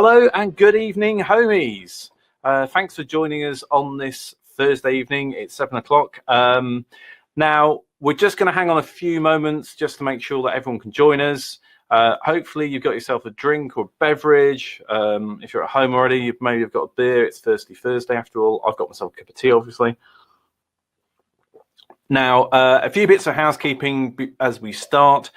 Hello and good evening, homies. Thanks for joining us on this Thursday evening. It's 7 o'clock. Now, we're just going to hang on a few moments just to make sure that everyone can join us. Hopefully, you've got yourself a drink or beverage. If you're at home already, you've maybe got a beer. It's Thirsty Thursday after all. I've got myself a cup of tea, obviously. Now, a few bits of housekeeping as we start.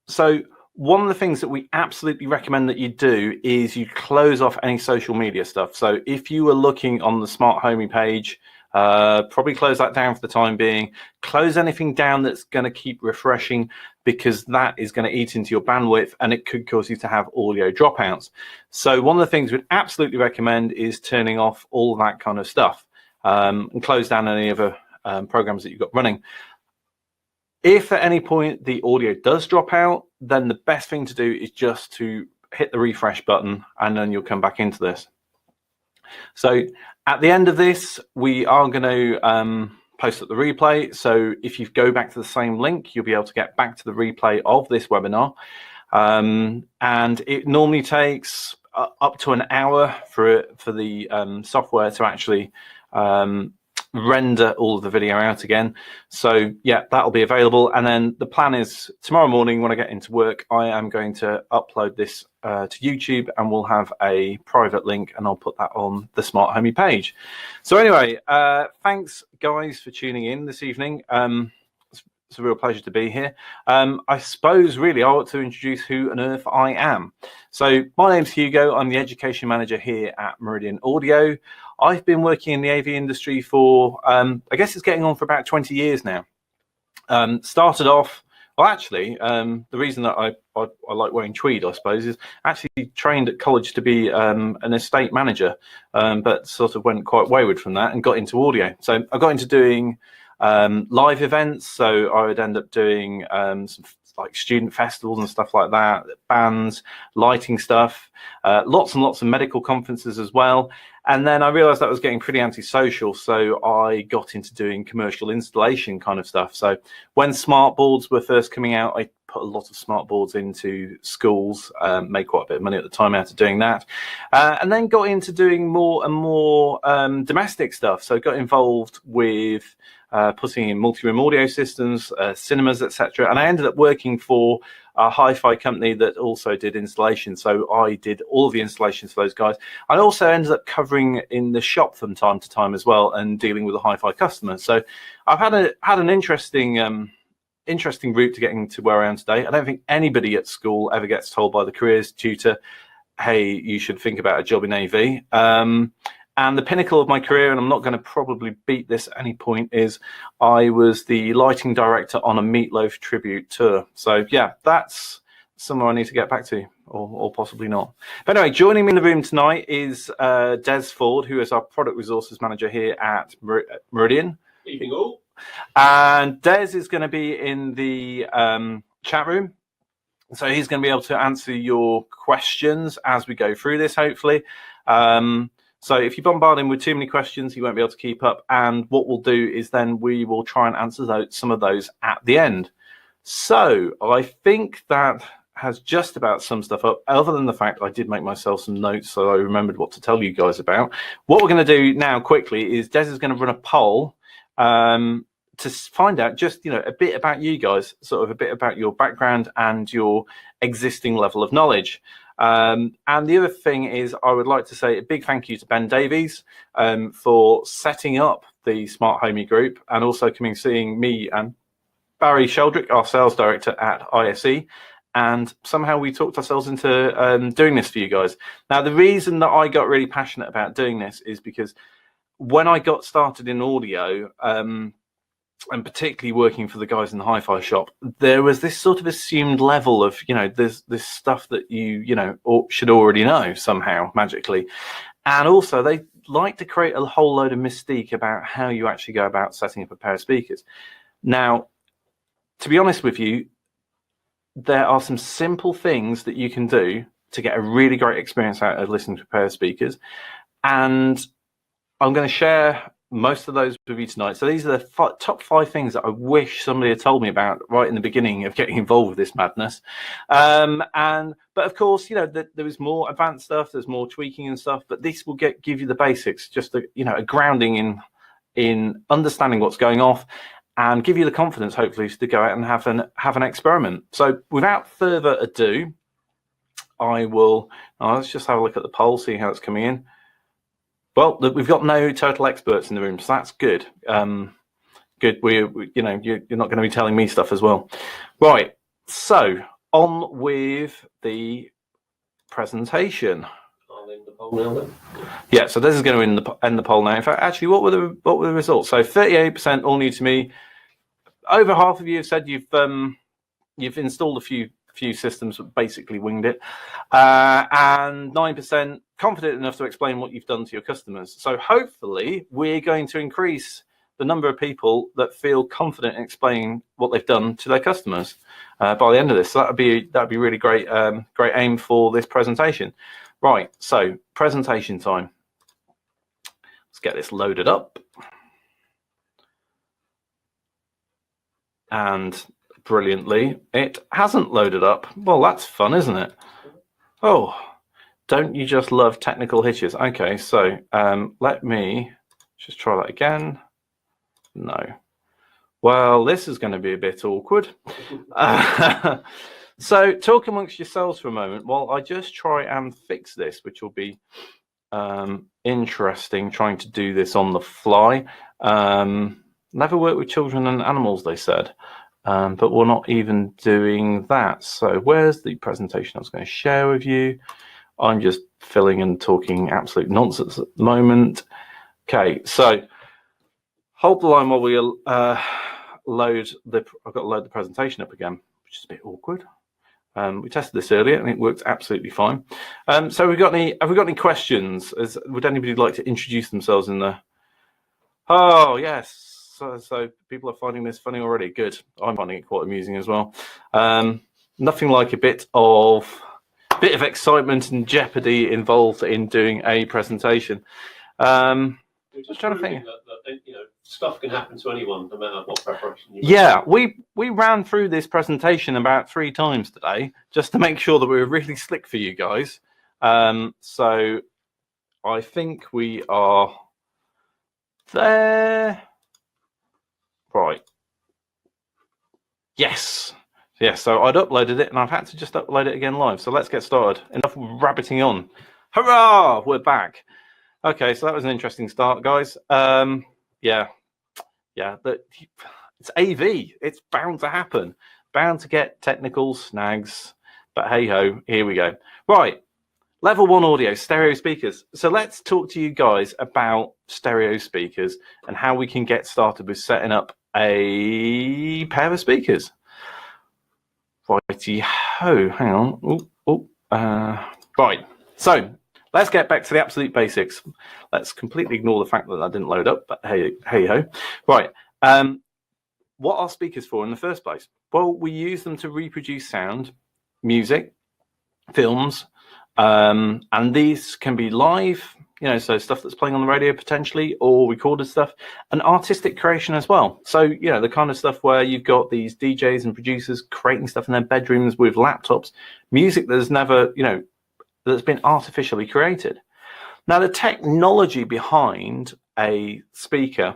So one of the things that we absolutely recommend that you do is you close off any social media stuff. So if you were looking on the Smart Homey page, probably close that down for the time being. Close anything down that's going to keep refreshing, because that is going to eat into your bandwidth and it could cause you to have audio dropouts. So one of the things we'd absolutely recommend is turning off all of that kind of stuff, and close down any other programs that you've got running. If at any point the audio does drop out, then the best thing to do is just to hit the refresh button and then you'll come back into this. So at the end of this, we are going to post up the replay. So if you go back to the same link, you'll be able to get back to the replay of this webinar. And it normally takes up to an hour for the software to actually render all of the video out again. So yeah, that'll be available. And then the plan is tomorrow morning when I get into work, I am going to upload this to YouTube, and we'll have a private link and I'll put that on the Smart Homey page. So anyway, thanks guys for tuning in this evening. It's a real pleasure to be here. I suppose really I ought to introduce who on earth I am. So my name's Hugo. I'm the education manager here at Meridian Audio. I've been working in the AV industry for, I guess it's getting on for about 20 years now. Started off, well actually, the reason that I like wearing tweed, I suppose, is actually trained at college to be an estate manager, but sort of went quite wayward from that and got into audio. So I got into doing live events, so I would end up doing some like student festivals and stuff like that, bands, lighting stuff, lots and lots of medical conferences as well. And then I realized that was getting pretty antisocial, so I got into doing commercial installation kind of stuff. So when smart boards were first coming out, I put a lot of smart boards into schools, made quite a bit of money at the time out of doing that, and then got into doing more and more domestic stuff. So got involved with putting in multi-room audio systems, cinemas, etc. And I ended up working for a hi-fi company that also did installation. So I did all of the installations for those guys. I also ended up covering in the shop from time to time as well and dealing with the hi-fi customers. So I've had an interesting route to getting to where I am today. I don't think anybody at school ever gets told by the careers tutor, hey, you should think about a job in AV. And the pinnacle of my career, and I'm not going to probably beat this at any point, is I was the lighting director on a Meatloaf tribute tour. So yeah, that's somewhere I need to get back to, or possibly not. But anyway, joining me in the room tonight is Des Ford, who is our product resources manager here at Meridian. Evening all. And Des is going to be in the chat room. So he's going to be able to answer your questions as we go through this, hopefully. So if you bombard him with too many questions, he won't be able to keep up. And what we'll do is then we will try and answer some of those at the end. So I think that has just about summed stuff up, other than the fact I did make myself some notes so I remembered what to tell you guys about. What we're going to do now quickly is Des is going to run a poll to find out just, a bit about you guys, sort of a bit about your background and your existing level of knowledge. And the other thing is I would like to say a big thank you to Ben Davies for setting up the Smart Homey group, and also coming seeing me and Barry Sheldrick, our sales director at ISE. And somehow we talked ourselves into doing this for you guys. Now, the reason that I got really passionate about doing this is because when I got started in audio, and particularly working for the guys in the hi-fi shop, there was this sort of assumed level of, there's this stuff that you should already know somehow magically. And also they like to create a whole load of mystique about how you actually go about setting up a pair of speakers. Now, to be honest with you, there are some simple things that you can do to get a really great experience out of listening to a pair of speakers. And I'm going to share most of those with you tonight. So these are the top 5 things that I wish somebody had told me about right in the beginning of getting involved with this madness. But of course, there is more advanced stuff. There's more tweaking and stuff. But this will give you the basics, just a grounding in understanding what's going off, and give you the confidence, hopefully, to go out and have an experiment. So without further ado, let's just have a look at the poll, see how it's coming in. Well, we've got no total experts in the room, so that's good. Good. You're not going to be telling me stuff as well. Right. So on with the presentation. I'll end the poll now then. Yeah. So this is going to end the poll now. In fact, actually, what were the results? So 38% all new to me. Over half of you have said you've installed a few systems, but basically winged it, and 9% confident enough to explain what you've done to your customers. So hopefully we're going to increase the number of people that feel confident in explaining what they've done to their customers by the end of this. So that'd be really great. Great aim for this presentation. Right. So presentation time. Let's get this loaded up. And brilliantly, it hasn't loaded up. Well, that's fun, isn't it? Oh, don't you just love technical hitches? Okay, so let me just try that again. No. Well, this is going to be a bit awkward. So talk amongst yourselves for a moment while I just try and fix this, which will be interesting, trying to do this on the fly. Never worked with children and animals, they said. But we're not even doing that. So where's the presentation I was going to share with you? I'm just filling and talking absolute nonsense at the moment. Okay, so hold the line while we I've got to load the presentation up again, which is a bit awkward. We tested this earlier and it worked absolutely fine. So have we got any questions? Would anybody like to introduce themselves in the? Oh yes. So people are finding this funny already. Good. I'm finding it quite amusing as well. Nothing like a bit of excitement and jeopardy involved in doing a presentation. Just trying to think. That, stuff can happen to anyone, no matter what preparation you make. Yeah, we ran through this presentation about 3 times today, just to make sure that we were really slick for you guys. So I think we are there. Right. Yes. So I'd uploaded it and I've had to just upload it again live. So let's get started. Enough rabbiting on. Hurrah! We're back. Okay, so that was an interesting start, guys. Yeah. It's AV. It's bound to happen. Bound to get technical snags. But hey ho, here we go. Right. Level 1 audio, stereo speakers. So let's talk to you guys about stereo speakers and how we can get started with setting up a pair of speakers. Righty ho, hang on. Right, so let's get back to the absolute basics. Let's completely ignore the fact that I didn't load up, but hey ho. Right, what are speakers for in the first place? Well, we use them to reproduce sound, music, films, and these can be live, so stuff that's playing on the radio potentially, or recorded stuff, and artistic creation as well. So, the kind of stuff where you've got these DJs and producers creating stuff in their bedrooms with laptops, music that's never, that's been artificially created. Now, the technology behind a speaker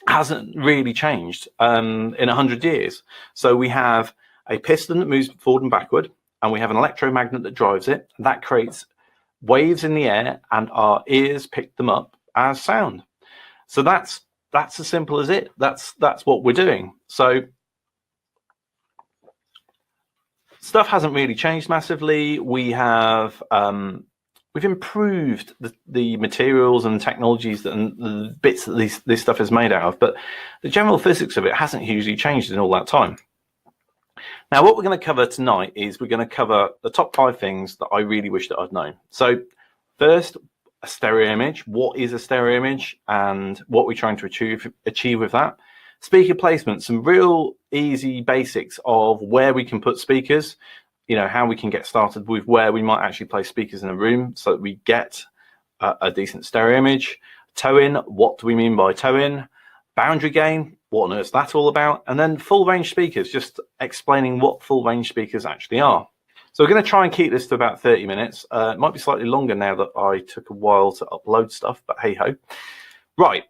hasn't really changed in 100 years. So we have a piston that moves forward and backward, and we have an electromagnet that drives it. That creates waves in the air, and our ears pick them up as sound. So that's as simple as it. That's what we're doing. So stuff hasn't really changed massively. We have we've improved the materials and technologies and the bits that this stuff is made out of, but the general physics of it hasn't hugely changed in all that time. Now, what we're going to cover tonight is we're going to cover the top 5 things that I really wish that I'd known. So first, a stereo image. What is a stereo image and what we're trying to achieve with that? Speaker placement, some real easy basics of where we can put speakers, how we can get started with where we might actually place speakers in a room so that we get a decent stereo image. toe in, what do we mean by toe in? Boundary gain, what on earth's that all about? And then full range speakers, just explaining what full range speakers actually are. So we're going to try and keep this to about 30 minutes. It might be slightly longer now that I took a while to upload stuff, but hey ho. Right.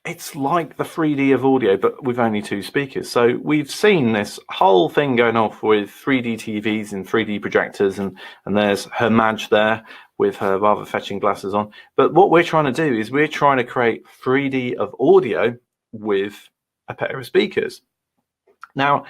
It's like the 3D of audio, but with only 2 speakers. So we've seen this whole thing going off with 3D TVs and 3D projectors, and there's her Madge there with her rather fetching glasses on. But what we're trying to do is we're trying to create 3D of audio with a pair of speakers. Now,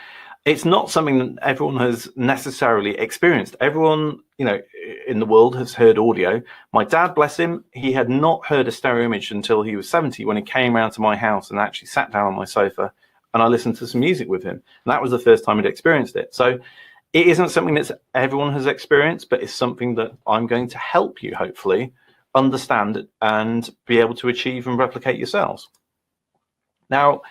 it's not something that everyone has necessarily experienced. Everyone, you know, in the world has heard audio. My dad, bless him, he had not heard a stereo image until he was 70 when he came round to my house and actually sat down on my sofa and I listened to some music with him. And that was the first time he'd experienced it. So it isn't something that everyone has experienced, but it's something that I'm going to help you, hopefully, understand and be able to achieve and replicate yourselves. Now,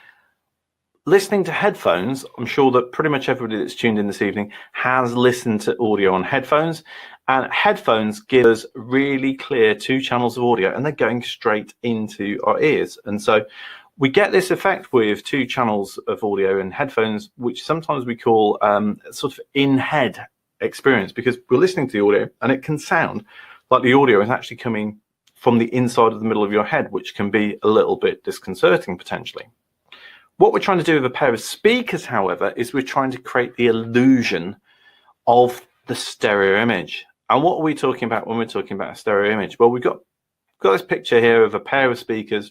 listening to headphones, I'm sure that pretty much everybody that's tuned in this evening has listened to audio on headphones, and headphones give us really clear 2 channels of audio and they're going straight into our ears. And so we get this effect with 2 channels of audio in headphones, which sometimes we call sort of in-head experience, because we're listening to the audio and it can sound like the audio is actually coming from the inside of the middle of your head, which can be a little bit disconcerting potentially. What we're trying to do with a pair of speakers, however, is we're trying to create the illusion of the stereo image. And what are we talking about when we're talking about a stereo image? Well, we've got this picture here of a pair of speakers,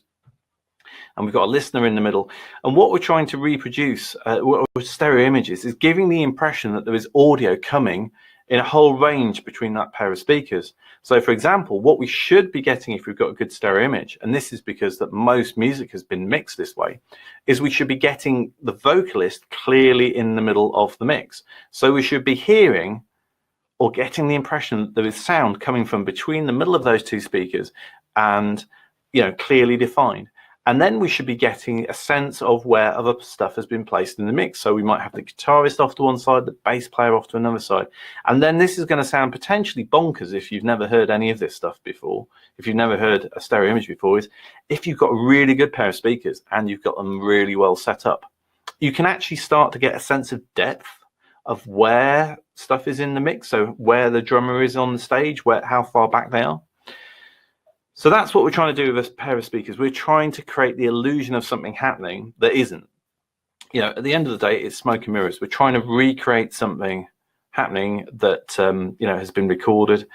and we've got a listener in the middle. And what we're trying to reproduce with stereo images is giving the impression that there is audio coming in a whole range between that pair of speakers. So, for example, what we should be getting if we've got a good stereo image, and this is because that most music has been mixed this way, is we should be getting the vocalist clearly in the middle of the mix. So we should be hearing or getting the impression that there is sound coming from between the middle of those 2 speakers and, you know, clearly defined. And then we should be getting a sense of where other stuff has been placed in the mix. So we might have the guitarist off to one side, the bass player off to another side. And then this is going to sound potentially bonkers if you've never heard any of this stuff before, if you've never heard a stereo image before, is if you've got a really good pair of speakers and you've got them really well set up, you can actually start to get a sense of depth of where stuff is in the mix. So where the drummer is on the stage, how far back they are. So that's what we're trying to do with a pair of speakers. We're trying to create the illusion of something happening that isn't. You know, at the end of the day, it's smoke and mirrors. We're trying to recreate something happening that, you know, has been recorded.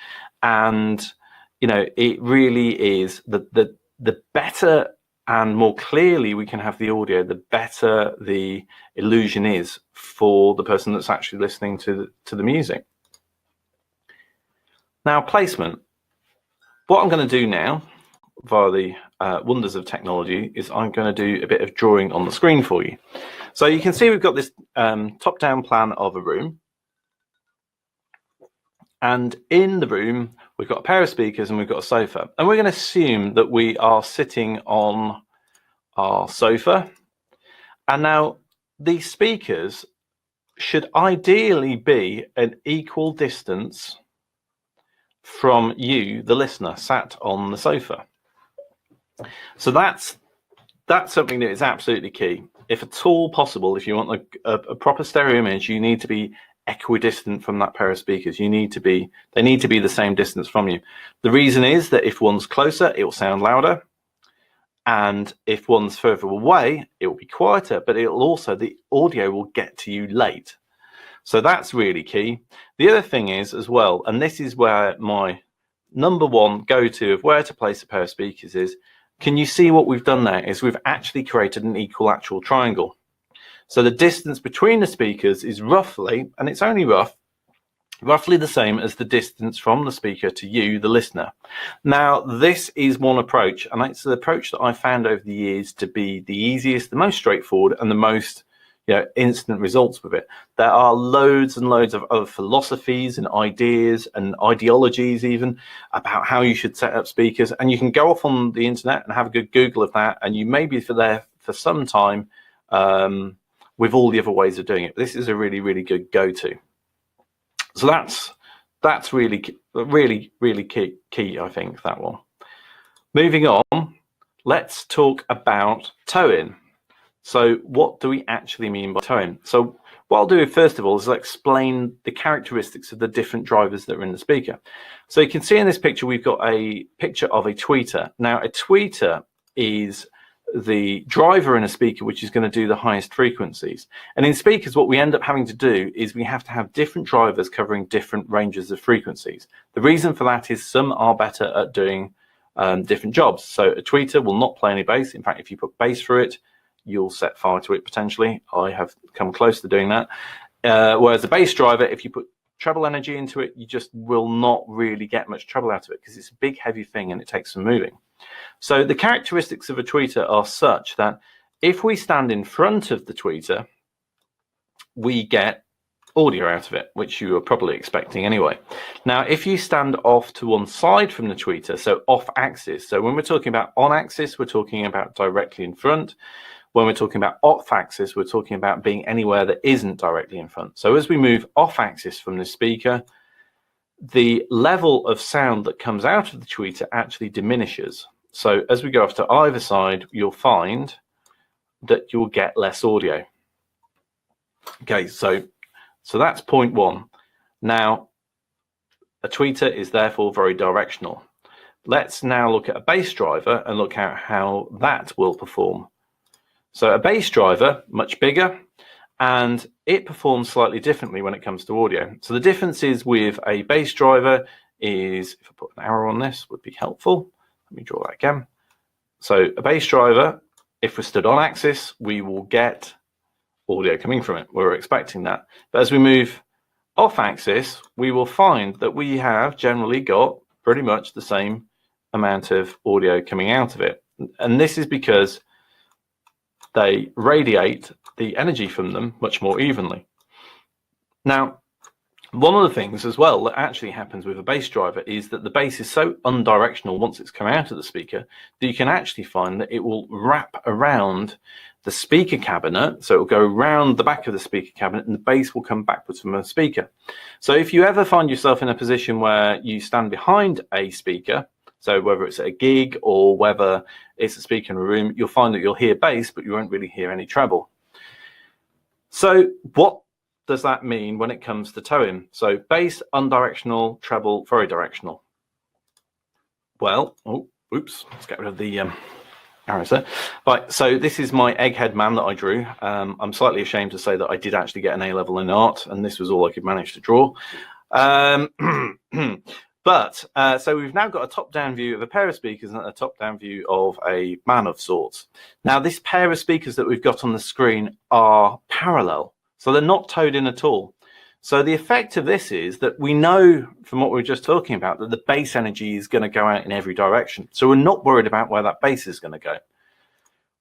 And, you know, it really is the better and more clearly we can have the audio, the better the illusion is for the person that's actually listening to the music. Now, placement. What I'm going to do now, via the wonders of technology, is I'm going to do a bit of drawing on the screen for you. So you can see we've got this top-down plan of a room. And in the room, we've got a pair of speakers and we've got a sofa. And we're going to assume that we are sitting on our sofa. And now these speakers should ideally be an equal distance from you, the listener, sat on the sofa. So that's something that is absolutely key. If at all possible, if you want a proper stereo image, you need to be equidistant from that pair of speakers. They need to be the same distance from you. The reason is that if one's closer, it will sound louder. And if one's further away, it will be quieter, but it'll also, the audio will get to you late. So that's really key. The other thing is as well, and this is where my number one go-to of where to place a pair of speakers is, can you see what we've done there is we've actually created an equilateral triangle. So the distance between the speakers is roughly, and it's only roughly the same as the distance from the speaker to you, the listener. Now, this is one approach, and it's the approach that I found over the years to be the easiest, the most straightforward, and the most instant results with it. There are loads and loads of other philosophies and ideas and ideologies even about how you should set up speakers, and you can go off on the internet and have a good Google of that, and you may be there for some time with all the other ways of doing it. This is a really, really good go-to. So that's that's really key, I think, that one. Moving on, let's talk about towing. So what do we actually mean by towing? So what I'll do first of all is I'll explain the characteristics of the different drivers that are in the speaker. So you can see in this picture, we've got a picture of a tweeter. Now, a tweeter is the driver in a speaker which is going to do the highest frequencies. And in speakers, what we end up having to do is we have to have different drivers covering different ranges of frequencies. The reason for that is some are better at doing different jobs. So a tweeter will not play any bass. In fact, if you put bass through it, you'll set fire to it potentially. I have come close to doing that. Whereas a bass driver, if you put treble energy into it, you just will not really get much treble out of it because it's a big heavy thing and it takes some moving. So the characteristics of a tweeter are such that if we stand in front of the tweeter, we get audio out of it, which you are probably expecting anyway. Now, if you stand off to one side from the tweeter, so off axis, so when we're talking about on axis, we're talking about directly in front. When we're talking about off axis, we're talking about being anywhere that isn't directly in front. So as we move off axis from the speaker, the level of sound that comes out of the tweeter actually diminishes. So as we go off to either side, you'll find that you'll get less audio. Okay, so that's point one. Now, a tweeter is therefore very directional. Let's now look at a bass driver and look at how that will perform. So a bass driver, much bigger, and it performs slightly differently when it comes to audio. So the differences with a bass driver is, if I put an arrow on this, would be helpful. Let me draw that again. So a bass driver, if we're stood on axis, we will get audio coming from it. We're expecting that. But as we move off axis, we will find that we have generally got pretty much the same amount of audio coming out of it. And this is because they radiate the energy from them much more evenly. Now, one of the things as well that actually happens with a bass driver is that the bass is so unidirectional once it's come out of the speaker that you can actually find that it will wrap around the speaker cabinet. So it will go around the back of the speaker cabinet and the bass will come backwards from the speaker. So if you ever find yourself in a position where you stand behind a speaker, so whether it's at a gig or whether it's a speaker in a room, you'll find that you'll hear bass, but you won't really hear any treble. So what does that mean when it comes to towing? So bass, unidirectional, treble, very directional. Well, oops, let's get rid of the arrows there. Right, so this is my egghead man that I drew. I'm slightly ashamed to say that I did actually get an A level in art, and this was all I could manage to draw. So we've now got a top-down view of a pair of speakers and a top-down view of a man of sorts. Now, this pair of speakers that we've got on the screen are parallel, so they're not towed in at all. So the effect of this is that we know from what we were just talking about that the bass energy is going to go out in every direction. So we're not worried about where that bass is going to go.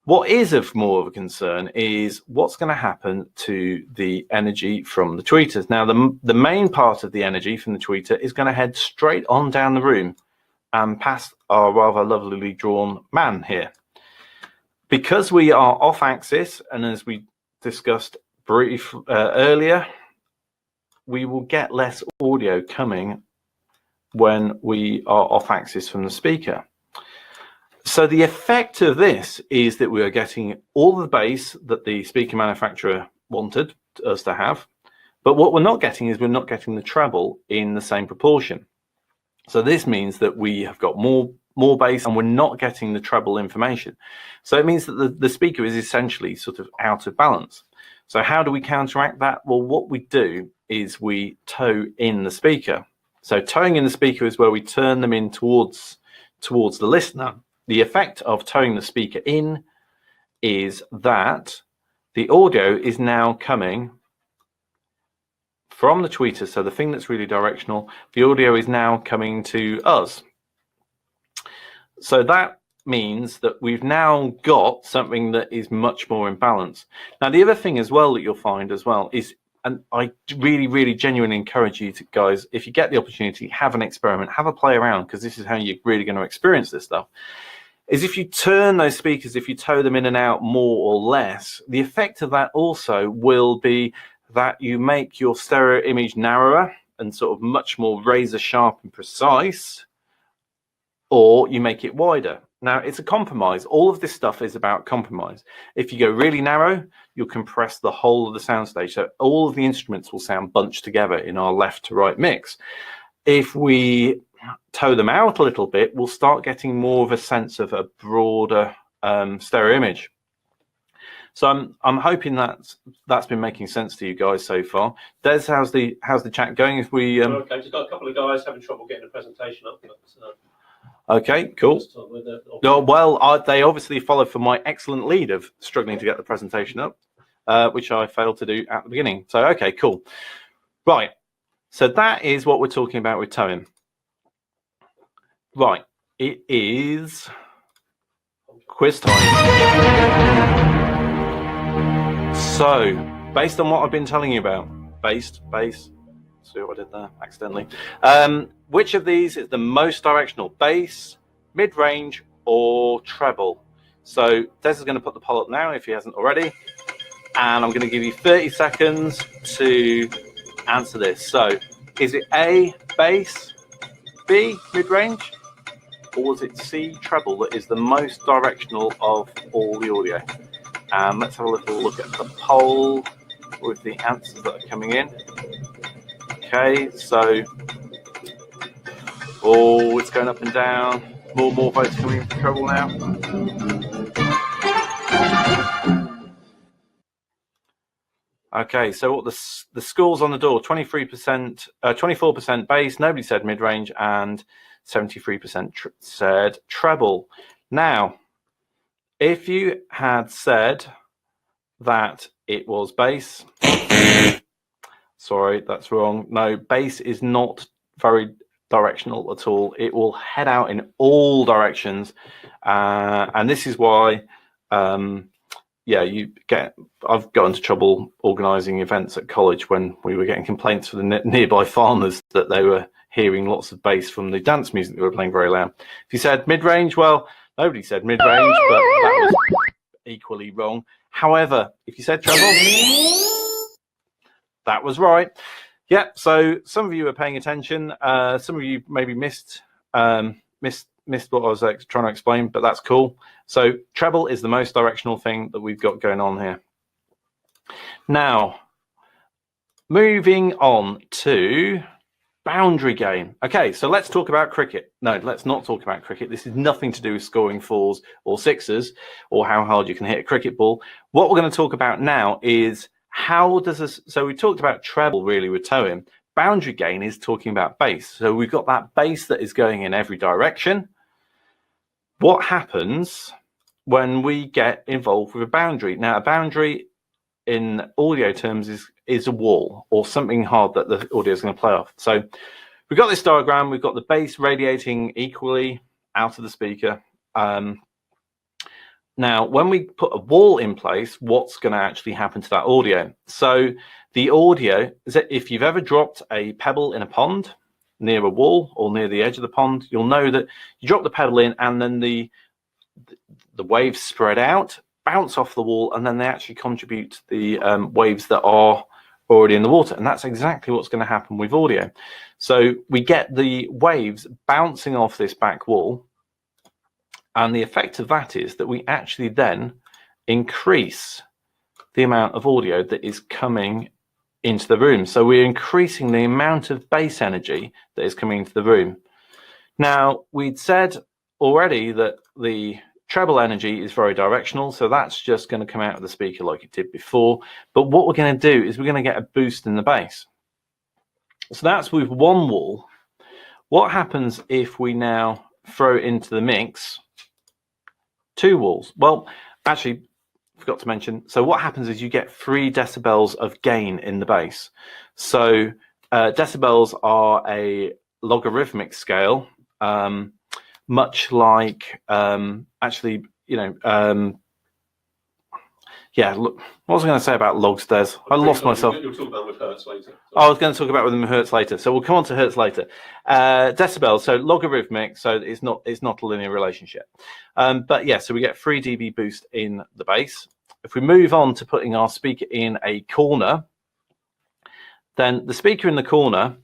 What is of more of a concern is what's going to happen to the energy from the tweeters. Now, the main part of the energy from the tweeter is going to head straight on down the room and past our rather lovelily drawn man here. Because we are off axis, and as we discussed earlier, we will get less audio coming when we are off axis from the speaker. So the effect of this is that we are getting all the bass that the speaker manufacturer wanted us to have, but what we're not getting is we're not getting the treble in the same proportion. So this means that we have got more bass and we're not getting the treble information. So it means that the speaker is essentially sort of out of balance. So how do we counteract that? Well, what we do is we tow in the speaker. So towing in the speaker is where we turn them in towards the listener. The effect of towing the speaker in is that the audio is now coming from the tweeter. So the thing that's really directional, the audio is now coming to us. So that means that we've now got something that is much more in balance. Now, the other thing as well that you'll find as well is, and I really genuinely encourage you to, guys, if you get the opportunity, have an experiment, have a play around, because this is how you're really going to experience this stuff, is if you turn those speakers, if you tow them in and out more or less, the effect of that also will be that you make your stereo image narrower and sort of much more razor sharp and precise, or you make it wider. Now, it's a compromise. All of this stuff is about compromise. If you go really narrow, you'll compress the whole of the soundstage. So all of the instruments will sound bunched together in our left to right mix. If we toe them out a little bit, we'll start getting more of a sense of a broader stereo image. So I'm hoping that's been making sense to you guys so far. Des, how's the chat going? If we okay, just got a couple of guys having trouble getting a presentation up. Okay, cool. Oh, well, they obviously followed for my excellent lead of struggling to get the presentation up, which I failed to do at the beginning. So, okay, cool. Right. So that is what we're talking about with towing. Right. It is quiz time. So, based on what I've been telling you about, bass, see what I did there accidentally. Which of these is the most directional? Bass, mid-range, or treble? So Des is going to put the poll up now if he hasn't already, and I'm going to give you 30 seconds to answer this. So, is it A, bass, B, mid-range, or was it C, treble that is the most directional of all the audio? Let's have a little look at the poll with the answers that are coming in. Okay, so, oh, it's going up and down. More votes coming in for treble now. Okay, so what the scores on the door: 23%, 24% bass. Nobody said mid-range, and 73% said treble. Now, if you had said that it was bass, sorry, that's wrong. No, bass is not very directional at all. It will head out in all directions, and this is why I've got into trouble organising events at college when we were getting complaints from the nearby farmers that they were hearing lots of bass from the dance music that we were playing very loud. If you said mid-range, well, nobody said mid-range, but that was equally wrong. However, if you said treble, that was right. Yeah, so some of you are paying attention. Some of you maybe missed what I was trying to explain, but that's cool. So treble is the most directional thing that we've got going on here. Now, moving on to boundary game. Okay, so let's talk about cricket. No, let's not talk about cricket. This is nothing to do with scoring fours or sixes or how hard you can hit a cricket ball. What we're going to talk about now is how does this, so we talked about treble really with towing. Boundary gain is talking about bass. So we've got that bass that is going in every direction. What happens when we get involved with a boundary? Now, a boundary in audio terms is a wall or something hard that the audio is going to play off. So we've got this diagram. We've got the bass radiating equally out of the speaker. Now, when we put a wall in place, what's going to actually happen to that audio? So the audio is that if you've ever dropped a pebble in a pond near a wall or near the edge of the pond, you'll know that you drop the pebble in and then the waves spread out, bounce off the wall, and then they actually contribute to the waves that are already in the water. And that's exactly what's going to happen with audio. So we get the waves bouncing off this back wall. And the effect of that is that we actually then increase the amount of audio that is coming into the room. So we're increasing the amount of bass energy that is coming into the room. Now, we'd said already that the treble energy is very directional, so that's just going to come out of the speaker like it did before. But what we're going to do is we're going to get a boost in the bass. So that's with one wall. What happens if we now throw into the mix two walls? Well, actually, forgot to mention. So what happens is you get 3 decibels of gain in the bass. So decibels are a logarithmic scale, much like actually, you know, yeah. Look, what was I going to say about logs, Des? I lost myself. You'll talk about with hertz later. I was going to talk about with them hertz later, so we'll come on to hertz later. Decibels, so logarithmic, so it's not a linear relationship. But yeah, so we get 3 dB boost in the bass. If we move on to putting our speaker in a corner, then the speaker in the corner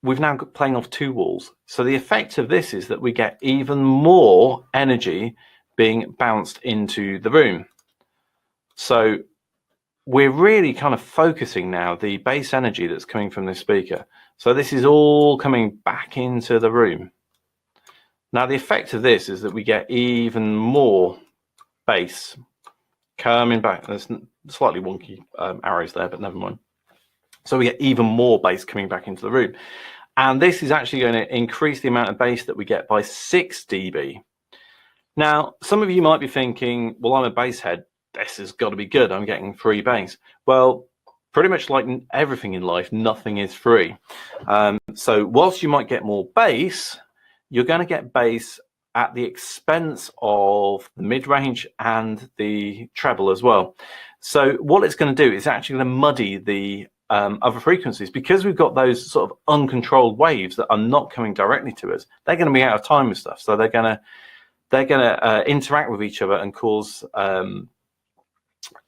we've now got playing off two walls. So the effect of this is that we get even more energy being bounced into the room. So we're really kind of focusing now the bass energy that's coming from this speaker. So this is all coming back into the room. Now the effect of this is that we get even more bass coming back. There's slightly wonky arrows there, but never mind. So we get even more bass coming back into the room. And this is actually going to increase the amount of bass that we get by 6 dB. Now, some of you might be thinking, well, I'm a bass head. This has got to be good. I'm getting free bass. Well, pretty much like everything in life, nothing is free. So whilst you might get more bass, you're going to get bass at the expense of the mid-range and the treble as well. So what it's going to do is actually going to muddy the other frequencies, because we've got those sort of uncontrolled waves that are not coming directly to us. They're going to be out of time with stuff, so they're going to interact with each other and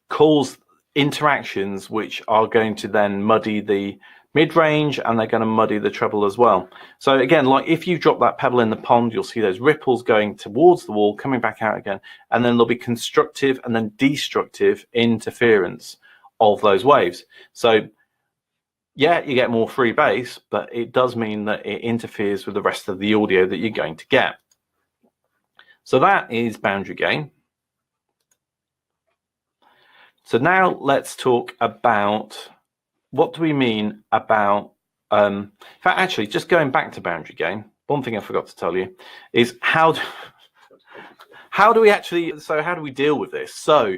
cause interactions which are going to then muddy the mid-range, and they're going to muddy the treble as well. So again, like if you drop that pebble in the pond, you'll see those ripples going towards the wall, coming back out again, and then there'll be constructive and then destructive interference of those waves. So yeah, you get more free bass, but it does mean that it interferes with the rest of the audio that you're going to get. So that is boundary gain. So now let's talk about what do we mean about, in fact, actually, just going back to boundary gain, one thing I forgot to tell you is how do we deal with this? So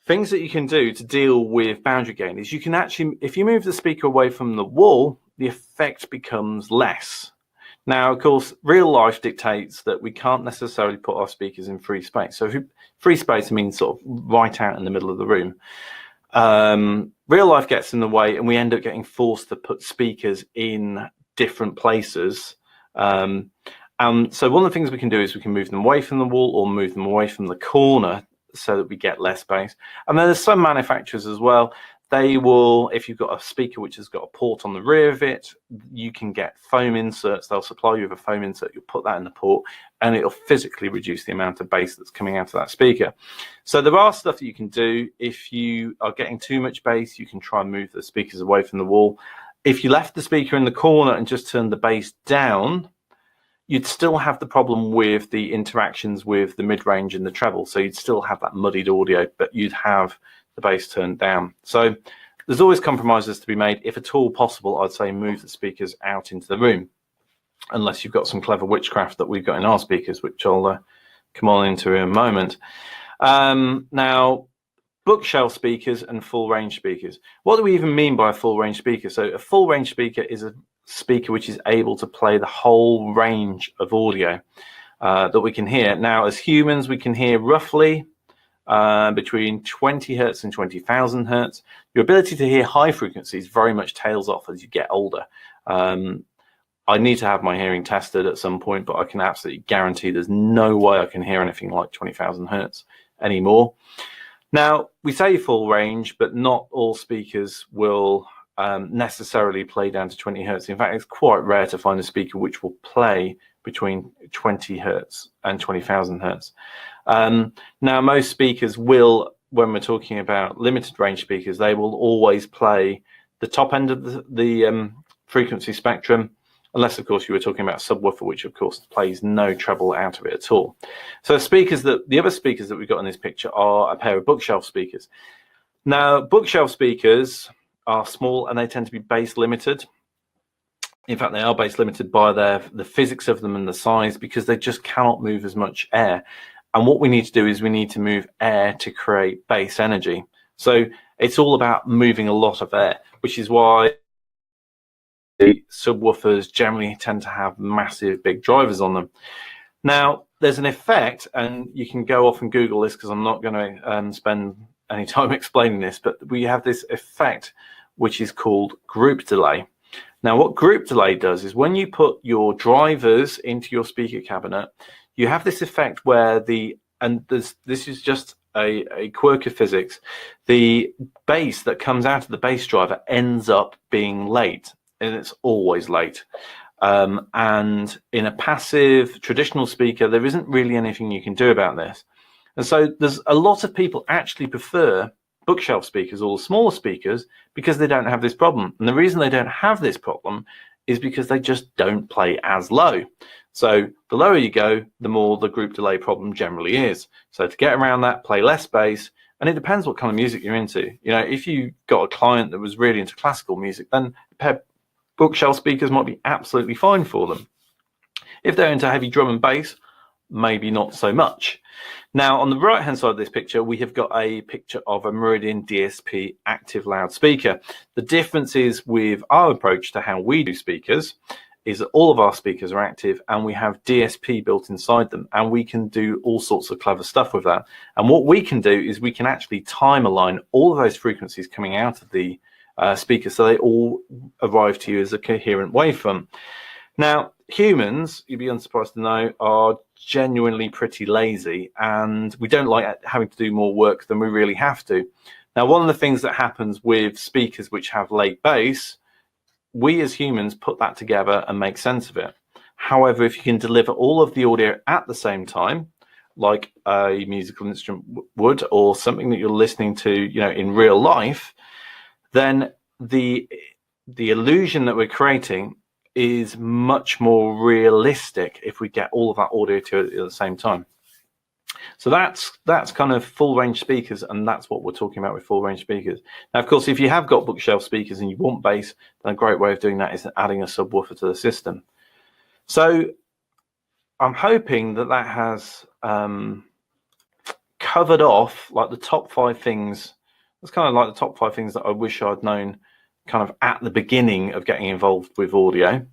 things that you can do to deal with boundary gain is you can actually, if you move the speaker away from the wall, the effect becomes less. Now, of course, real life dictates that we can't necessarily put our speakers in free space. So free space means sort of right out in the middle of the room. Real life gets in the way, and we end up getting forced to put speakers in different places. So one of the things we can do is we can move them away from the wall or move them away from the corner so that we get less bass. And then there's some manufacturers as well. They will, if you've got a speaker which has got a port on the rear of it, you can get foam inserts. They'll supply you with a foam insert. You'll put that in the port, and it'll physically reduce the amount of bass that's coming out of that speaker. So there are stuff that you can do. If you are getting too much bass, you can try and move the speakers away from the wall. If you left the speaker in the corner and just turned the bass down, you'd still have the problem with the interactions with the mid-range and the treble. So you'd still have that muddied audio, but you'd have the bass turned down. So there's always compromises to be made. If at all possible, I'd say move the speakers out into the room, unless you've got some clever witchcraft that we've got in our speakers, which I'll come on into in a moment. Now, bookshelf speakers and full range speakers. What do we even mean by a full range speaker? So a full range speaker is a speaker which is able to play the whole range of audio that we can hear. Now, as humans, we can hear roughly between 20 hertz and 20,000 hertz. Your ability to hear high frequencies very much tails off as you get older. I need to have my hearing tested at some point, but I can absolutely guarantee there's no way I can hear anything like 20,000 hertz anymore. Now, we say full range, but not all speakers will necessarily play down to 20 hertz. In fact, it's quite rare to find a speaker which will play between 20 hertz and 20,000 hertz. Now, most speakers will, when we're talking about limited range speakers, they will always play the top end of the frequency spectrum, unless, of course, you were talking about a subwoofer, which, of course, plays no treble out of it at all. So the other speakers that we've got in this picture are a pair of bookshelf speakers. Now, bookshelf speakers are small and they tend to be bass limited. In fact, they are bass limited by the physics of them and the size, because they just cannot move as much air. And what we need to do is we need to move air to create bass energy. So it's all about moving a lot of air, which is why the subwoofers generally tend to have massive big drivers on them. Now, there's an effect, and you can go off and Google this because I'm not going to spend any time explaining this, but we have this effect which is called group delay. Now, what group delay does is when you put your drivers into your speaker cabinet, you have this effect where this is just a quirk of physics, the bass that comes out of the bass driver ends up being late. and it's always late. And in a passive traditional speaker, there isn't really anything you can do about this. And so there's a lot of people actually prefer bookshelf speakers or smaller speakers because they don't have this problem. And the reason they don't have this problem is because they just don't play as low. So the lower you go, the more the group delay problem generally is. So to get around that, play less bass. And it depends what kind of music you're into. You know, if you got a client that was really into classical music, then a pair of bookshelf speakers might be absolutely fine for them. If they're into heavy drum and bass, maybe not so much. Now, on the right hand side of this picture, we have got a picture of a Meridian DSP active loudspeaker. The difference is with our approach to how we do speakers is that all of our speakers are active and we have DSP built inside them, and we can do all sorts of clever stuff with that. And what we can do is we can actually time align all of those frequencies coming out of the speaker so they all arrive to you as a coherent waveform. Now, humans, you'd be unsurprised to know, are genuinely pretty lazy, and we don't like having to do more work than we really have to. Now, one of the things that happens with speakers which have late bass, we as humans put that together and make sense of it. However, if you can deliver all of the audio at the same time, like a musical instrument would, or something that you're listening to, you know, in real life, then the illusion that we're creating is much more realistic if we get all of that audio to it at the same time. So that's kind of full range speakers, and that's what we're talking about with full range speakers. Now, of course, if you have got bookshelf speakers and you want bass, then a great way of doing that is adding a subwoofer to the system. So I'm hoping that that has covered off like the top 5 things. That's kind of like the top 5 things that I wish I'd known kind of at the beginning of getting involved with audio.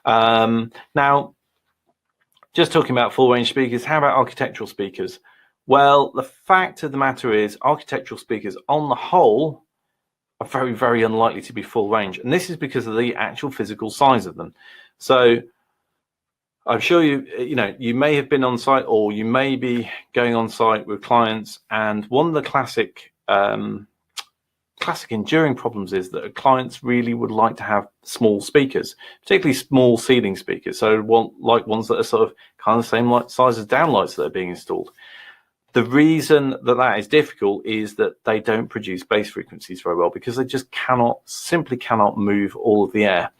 Now, just talking about full range speakers, how about architectural speakers? Well, the fact of the matter is architectural speakers on the whole are very, very unlikely to be full range. And this is because of the actual physical size of them. So I'm sure you may have been on site, or you may be going on site with clients. And one of the classic enduring problems is that clients really would like to have small speakers, particularly small ceiling speakers. So like ones that are sort of kind of the same size as downlights that are being installed. The reason that that is difficult is that they don't produce bass frequencies very well because they just simply cannot move all of the air.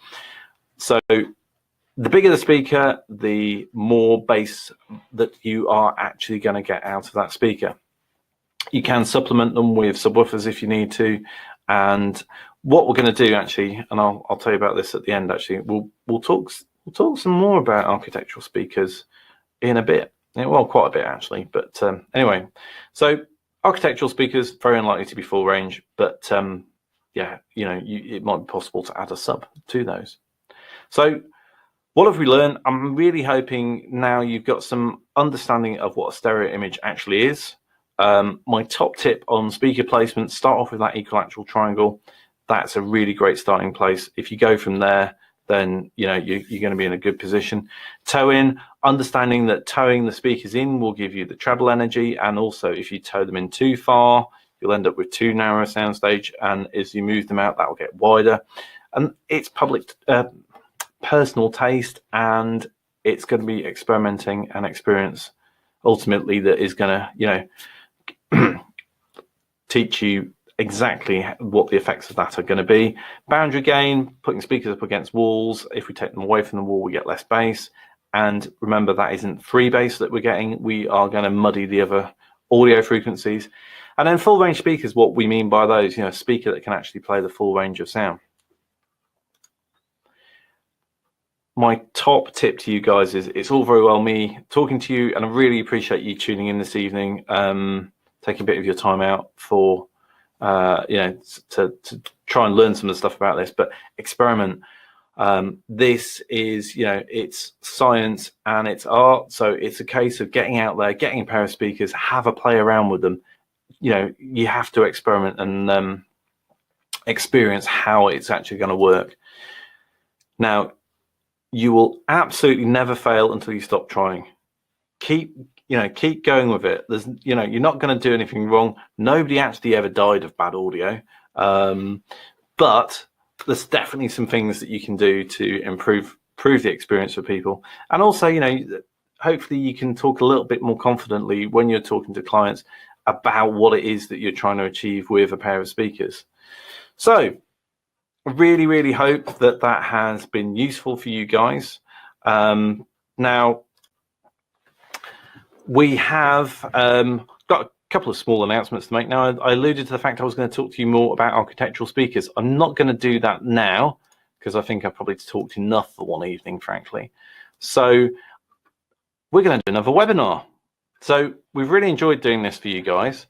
So the bigger the speaker, the more bass that you are actually going to get out of that speaker. You can supplement them with subwoofers if you need to. And what we're going to do actually, and I'll tell you about this at the end actually, we'll talk some more about architectural speakers in a bit. Well, quite a bit actually, but anyway. So architectural speakers, very unlikely to be full range, but yeah, it might be possible to add a sub to those. So what have we learned? I'm really hoping now you've got some understanding of what a stereo image actually is. My top tip on speaker placement, start off with that equilateral triangle. That's a really great starting place. If you go from there, then you're going to be in a good position. Toe in, understanding that towing the speakers in will give you the treble energy, and also if you tow them in too far, you'll end up with too narrow a soundstage, and as you move them out, that will get wider. And it's personal taste, and it's going to be experimenting and experience ultimately that is going to teach you exactly what the effects of that are going to be. Boundary gain, putting speakers up against walls. If we take them away from the wall, we get less bass. And remember, that isn't free bass that we're getting. We are going to muddy the other audio frequencies. And then full range speakers, what we mean by those, a speaker that can actually play the full range of sound. My top tip to you guys is, it's all very well me talking to you, and I really appreciate you tuning in this evening, taking a bit of your time out for to try and learn some of the stuff about this, but experiment. This is, it's science and it's art, so it's a case of getting out there, getting a pair of speakers, have a play around with them. You have to experiment and experience how it's actually going to work. Now, you will absolutely never fail until you stop trying. Keep going with it. There's, you're not going to do anything wrong. Nobody actually ever died of bad audio. But there's definitely some things that you can do to improve the experience for people. And also, you know, hopefully you can talk a little bit more confidently when you're talking to clients about what it is that you're trying to achieve with a pair of speakers. So I really, really hope that that has been useful for you guys. Now, we have got a couple of small announcements to make. Now, I alluded to the fact I was going to talk to you more about architectural speakers. I'm not going to do that now because I think I've probably talked enough for one evening, frankly. So we're going to do another webinar. So we've really enjoyed doing this for you guys.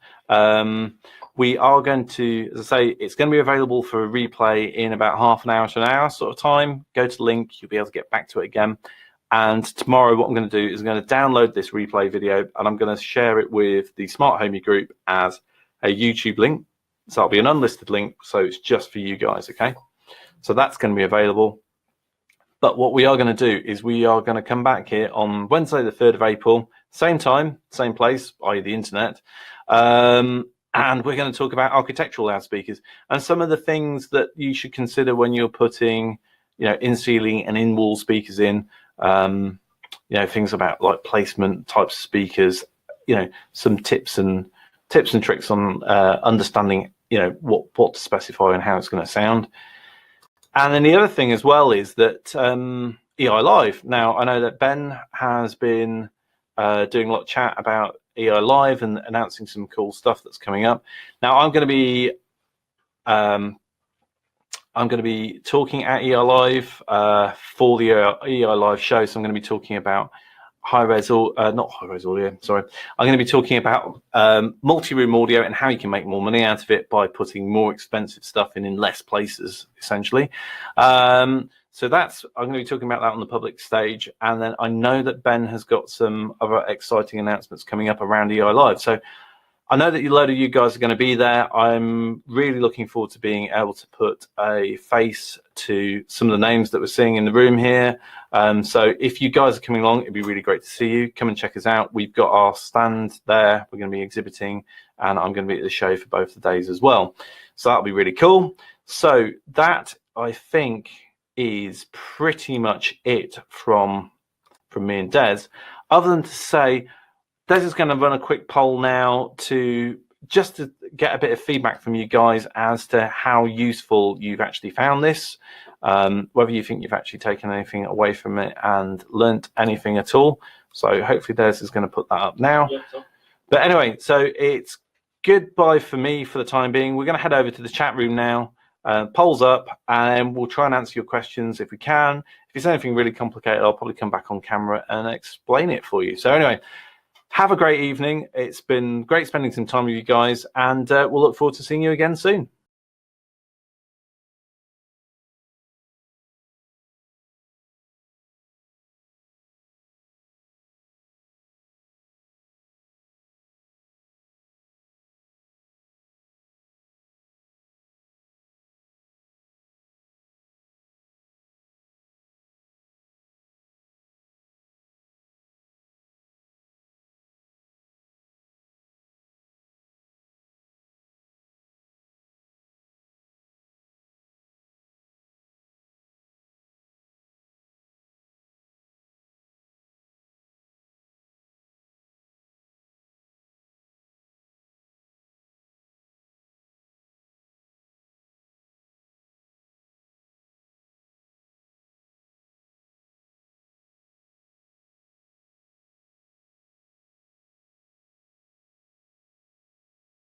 We are going to, as I say, it's going to be available for a replay in about half an hour to an hour sort of time. Go to the link, you'll be able to get back to it again. And tomorrow what I'm going to do is I'm going to download this replay video and I'm going to share it with the Smart Homey group as a YouTube link. So it'll be an unlisted link, so it's just for you guys, okay? So that's going to be available. But what we are going to do is we are going to come back here on Wednesday, the 3rd of April, same time, same place, i.e. the internet. And we're going to talk about architectural loudspeakers and some of the things that you should consider when you're putting, you know, in-ceiling and in-wall speakers in. You know, things about like placement types of speakers. You know, some tips and tricks on understanding, you know, what to specify and how it's going to sound. And then the other thing as well is that EI Live. Now, I know that Ben has been doing a lot of chat about EI Live and announcing some cool stuff that's coming up. Now, I'm going to be talking at EI Live for the EI Live show. So I'm going to be talking about not high-res audio, sorry. I'm going to be talking about multi-room audio and how you can make more money out of it by putting more expensive stuff in less places, essentially. So I'm going to be talking about that on the public stage. And then I know that Ben has got some other exciting announcements coming up around EI Live. So I know that a load of you guys are going to be there. I'm really looking forward to being able to put a face to some of the names that we're seeing in the room here. So if you guys are coming along, it'd be really great to see you. Come and check us out. We've got our stand there. We're going to be exhibiting, and I'm going to be at the show for both the days as well. So that'll be really cool. So that, I think, is pretty much it from me and Des, other than to say Des is going to run a quick poll now to get a bit of feedback from you guys as to how useful you've actually found this, whether you think you've actually taken anything away from it and learnt anything at all. So hopefully Des is going to put that up now. Yep, so. But anyway, so it's goodbye for me for the time being. We're going to head over to the chat room now. Polls up, and we'll try and answer your questions if we can. If it's anything really complicated, I'll probably come back on camera and explain it for you. So anyway, have a great evening. It's been great spending some time with you guys, and we'll look forward to seeing you again soon.